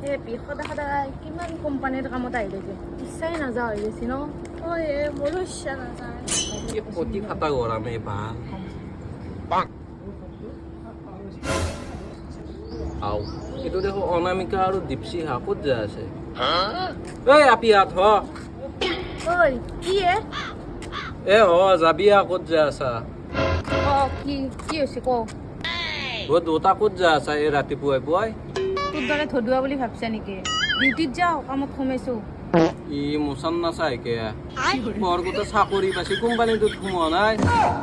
সদায় সদায় কিমান কোম্পানীৰ কামত আহিলে যে ইচ্ছাই নাযাওঁ হৈ গৈছে ন মোৰো ইচ্ছা নাযায় প্ৰতি খাতা গৰমে ভাল আও এইটো দেখো অনামিকা আৰু দীপশি হা ক'ত যায় আছে এই আপি হাত হ ঐ কি যাবি ক'ত যায় আছা কি হৈছে ক দুটা ক'ত যায় আছা এই ৰাতিপুৱাই পুৱাই তোৰ দৰে ধদুৱা বুলি ভাবছা নেকি ডিউটিত যাওঁ কামত সোমাইছো ই মোচান নাচাই কে মোৰ গোটেই চাকৰি পাইছে কোম্পানীটোত সোমোৱা নাই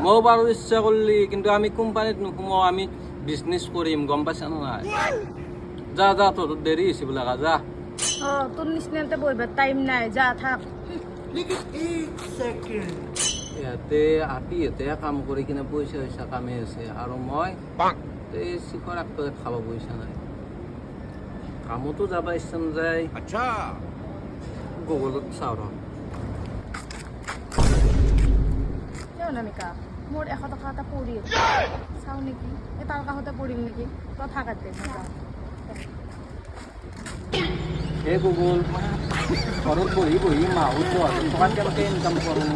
মই বাৰু ইচ্ছা কৰিলি কিন্তু আমি কোম্পানীত নোসোমাওঁ আমি বিজনেছ কৰিম গম পাইছা নাই যা যা তোৰ দেৰি হৈছে বোলা যা তোৰ নিচিনাতে বহিব টাইম নাই যা থাক ইয়াতে আপি ইয়াতে কাম কৰি কিনে পইচা পইচা কামে আছে আৰু মই এই চিখৰ আগতে খাব পইচা নাই কামতো যাব ইচ্ছা নাযায় গুগলত চাওঁ ৰ অনামিকা মোৰ 100 টকা এটা পৰি চাওঁ নেকি এই তাৰ কাষতে পৰিম নেকি তই থাক দে এই গুগল ঘৰত বহি বহি মাহত 1000 টকা কেনেকৈ ইনকাম কৰোঁ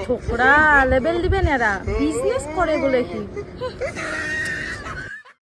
ছোকৰা লেবেল দিবে নেৰা বিজনেস কৰে বলে কি